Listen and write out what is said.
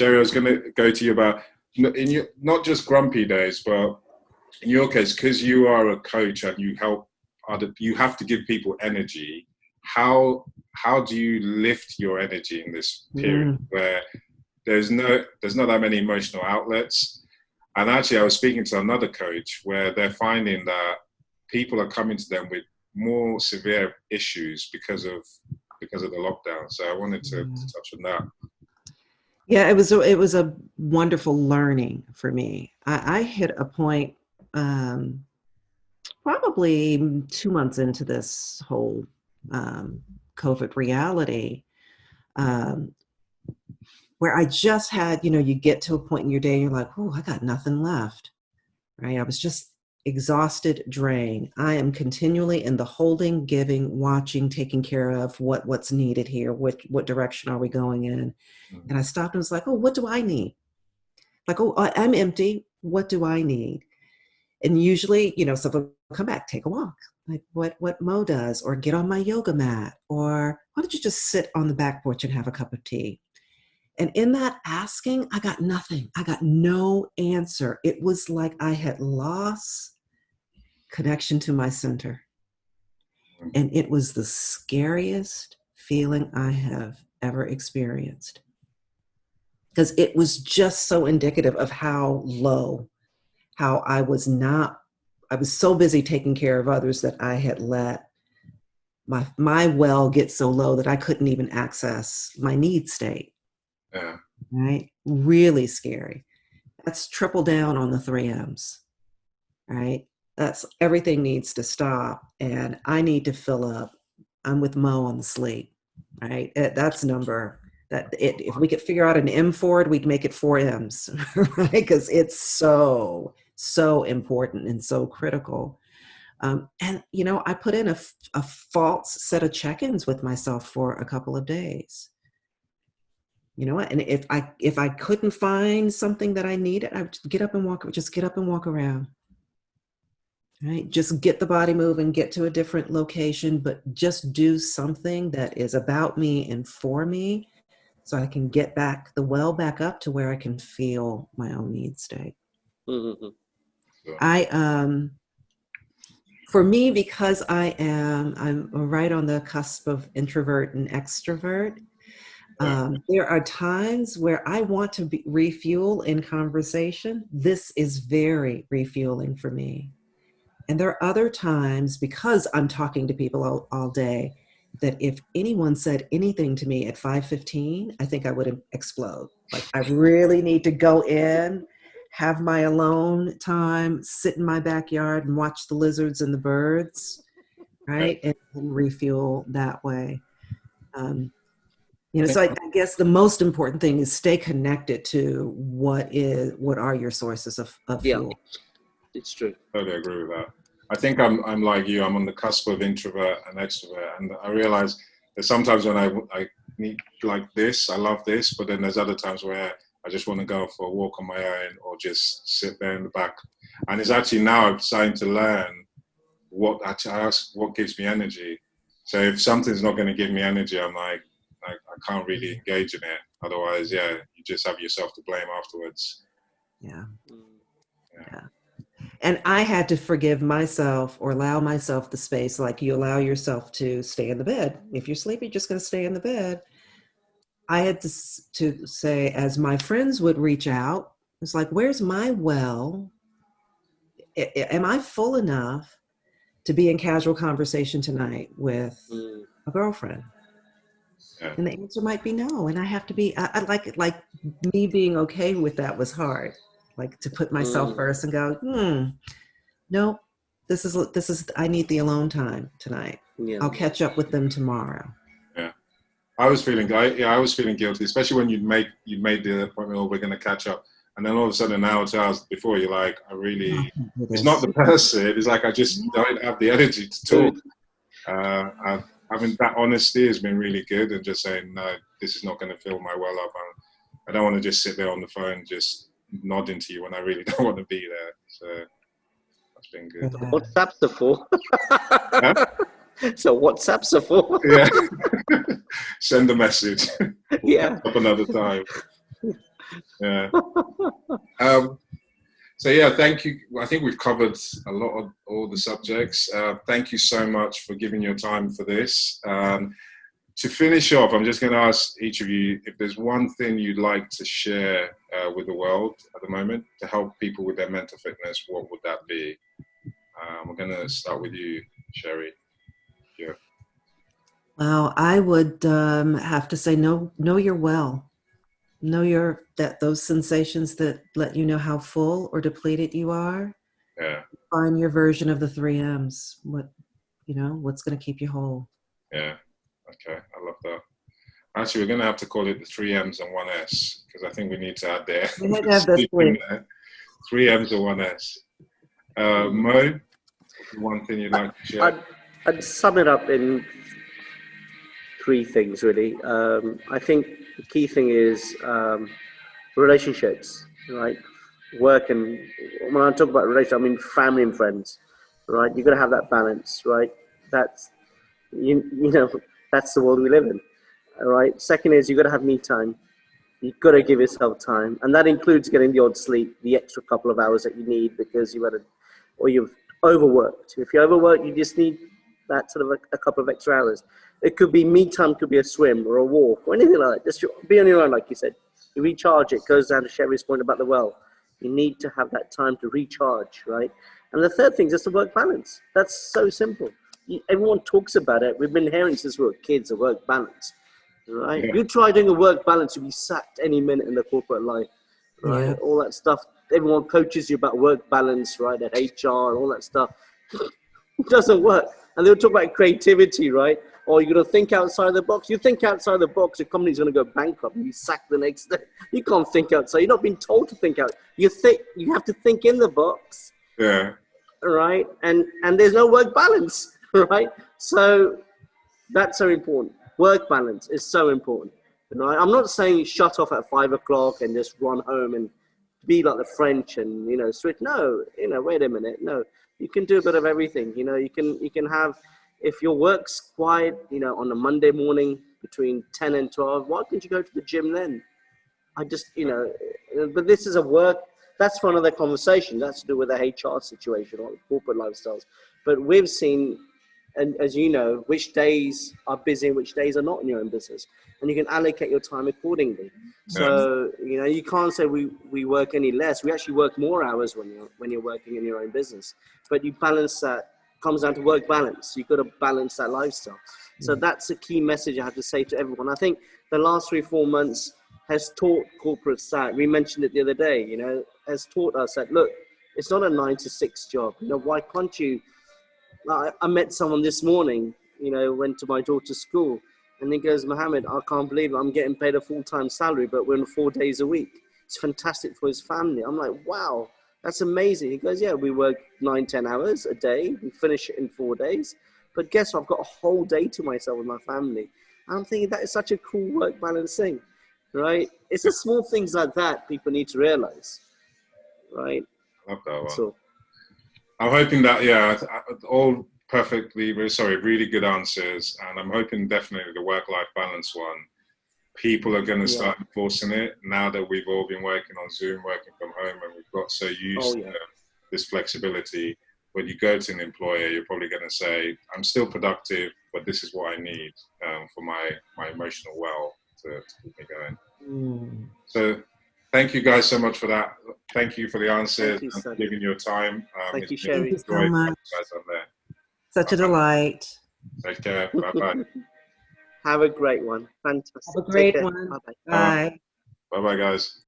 Sherry, I was going to go to you about not just grumpy days, but in your case, because you are a coach and you help you have to give people energy. How do you lift your energy in this period where there's not that many emotional outlets? And actually, I was speaking to another coach where they're finding that people are coming to them with more severe issues because of the lockdown. So I wanted to touch on that. Yeah, it was a wonderful learning for me. I hit a point probably 2 months into this whole COVID reality, where I just had, you get to a point in your day, and you're like, oh, I got nothing left, right? I was just exhausted, drained. I am continually in the holding, giving, watching, taking care of what's needed here. What direction are we going in? And I stopped and was like, oh, what do I need? Like, oh, I'm empty. What do I need? And usually, someone will come back, take a walk, like what Mo does, or get on my yoga mat, or why don't you just sit on the back porch and have a cup of tea? And in that asking, I got nothing. I got no answer. It was like I had lost connection to my center. And it was the scariest feeling I have ever experienced, because it was just so indicative of how low, how I was so busy taking care of others that I had let my well get so low that I couldn't even access my need state. Yeah. Right? Really scary. That's triple down on the 3 M's, right? That's everything needs to stop, and I need to fill up. I'm with Mo on the slate, right? That's number that if we could figure out an M for it, we'd make it 4 M's, right? Because it's so important and so critical. And I put in a false set of check-ins with myself for a couple of days. You know what? And if I couldn't find something that I needed, I would get up and walk around. Right? Just get the body moving, get to a different location, but just do something that is about me and for me, so I can get back up to where I can feel my own need state. Mm-hmm. For me, because I'm right on the cusp of introvert and extrovert, there are times where I want to refuel in conversation. This is very refueling for me. And there are other times, because I'm talking to people all day, that if anyone said anything to me at 5:15, I think I would explode. Like, I really need to go in, have my alone time, sit in my backyard and watch the lizards and the birds, right? And refuel that way. So I guess the most important thing is stay connected to what are your sources of fuel. It's true. I totally agree with that. I think I'm like you. I'm on the cusp of introvert and extrovert, and I realize that sometimes when I need like this, I love this, but then there's other times where I just want to go for a walk on my own or just sit there in the back. And it's actually now I'm starting to learn what gives me energy. So if something's not going to give me energy, I'm like I can't really engage in it. Otherwise, you just have yourself to blame afterwards. Yeah. And I had to forgive myself, or allow myself the space, like you allow yourself to stay in the bed. If you're sleepy, you're just going to stay in the bed. I had to say, as my friends would reach out, it's like, where's my well? Am I full enough to be in casual conversation tonight with a girlfriend? Yeah. And the answer might be no. And I have to be, I like me being okay with that was hard. Like, to put myself first and go, no, this is, I need the alone time tonight. Yeah. I'll catch up with them tomorrow. Yeah. I was feeling guilty, especially when you'd made the appointment, or we're going to catch up. And then all of a sudden, an hour, 2 hours before, you're like, it's not the person. It's like, I just don't have the energy to talk. Having that honesty has been really good, and just saying, no, this is not going to fill my well up. I don't want to just sit there on the phone, just nodding to you when I really don't want to be there. So that's been good. WhatsApps are for. So WhatsApps are for. Yeah. Send a message. Yeah. Up another time. Yeah. So yeah, thank you. I think we've covered a lot of all the subjects. Thank you so much for giving your time for this. To finish off, I'm just going to ask each of you if there's one thing you'd like to share with the world at the moment to help people with their mental fitness. What would that be? We're going to start with you, Sherry. Yeah. Well, I would have to say, know you're well. Know those sensations that let you know how full or depleted you are. Yeah. Find your version of the 3 M's. What's going to keep you whole. Yeah. Okay. I love that. Actually, we're going to have to call it the 3 M's and 1S because I think we need to add there. We had to have this point. 3 M's and 1S. Mo, one thing you'd like to share? I'd sum it up in 3 things, really. I think the key thing is relationships, right? Work, and when I talk about relationships, I mean family and friends, right? You've got to have that balance, right? That's, that's the world we live in, all right? Second is you've got to have me time. You've got to give yourself time. And that includes getting the odd sleep, the extra couple of hours that you need because you've overworked. If you're overworked, you just need that sort of a couple of extra hours. It could be me time, could be a swim or a walk or anything like that. Just be on your own, like you said. You recharge. It goes down to Sherry's point about the well. You need to have that time to recharge, right? And the third thing is just the work balance. That's so simple. Everyone talks about it. We've been hearing since we were kids, a work balance, right? Yeah. You try doing a work balance, you'll be sacked any minute in the corporate life, right? Yeah. All that stuff. Everyone coaches you about work balance, right? At HR and all that stuff. It doesn't work. And they'll talk about creativity, right? Or you're going to think outside the box. You think outside the box, your company's going to go bankrupt and be sacked the next day. You can't think outside. You're not being told to think out. You have to think in the box. Yeah. Right? And there's no work balance, right? So that's so important. Work balance is so important. Right? I'm not saying shut off at 5 o'clock and just run home and be like the French and, switch. No, wait a minute. No, you can do a bit of everything. You can have, if your work's quiet, on a Monday morning between 10 and 12, why can't you go to the gym then? But this is a work, that's for another conversation. That's to do with the HR situation or corporate lifestyles. But we've seen, and as you know, which days are busy and which days are not in your own business. And you can allocate your time accordingly. So, you can't say we work any less. We actually work more hours when you're working in your own business. But you balance that. Comes down to work balance. You've got to balance that lifestyle. So that's a key message I have to say to everyone. I think the last 3-4 months has taught corporates that. We mentioned it the other day, has taught us that, look, it's not a 9 to 6 job. Why can't you? I met someone this morning, went to my daughter's school, and he goes, Mohammed, I can't believe I'm getting paid a full-time salary, but we're in 4 days a week. It's fantastic for his family. I'm like, wow. That's amazing. He goes, yeah, we work 9-10 hours a day. We finish it in 4 days. But guess what? I've got a whole day to myself with my family. I'm thinking that is such a cool work balance thing, right? It's the small things like that people need to realize, right? I love that one. So, I'm hoping that, all really good answers. And I'm hoping definitely the work-life balance one, people are going to start enforcing it now that we've all been working on Zoom, working from home, and we've got so used to this flexibility. When you go to an employer, you're probably going to say, I'm still productive, but this is what I need for my emotional well to keep me going. So thank you guys so much for that. Thank you for the answers and for giving your time. Thank you, Sherry. Thank you so much. Such a delight. Take care. Bye-bye. Have a great one. Fantastic. Have a great one. Bye-bye. Bye. Bye-bye, guys.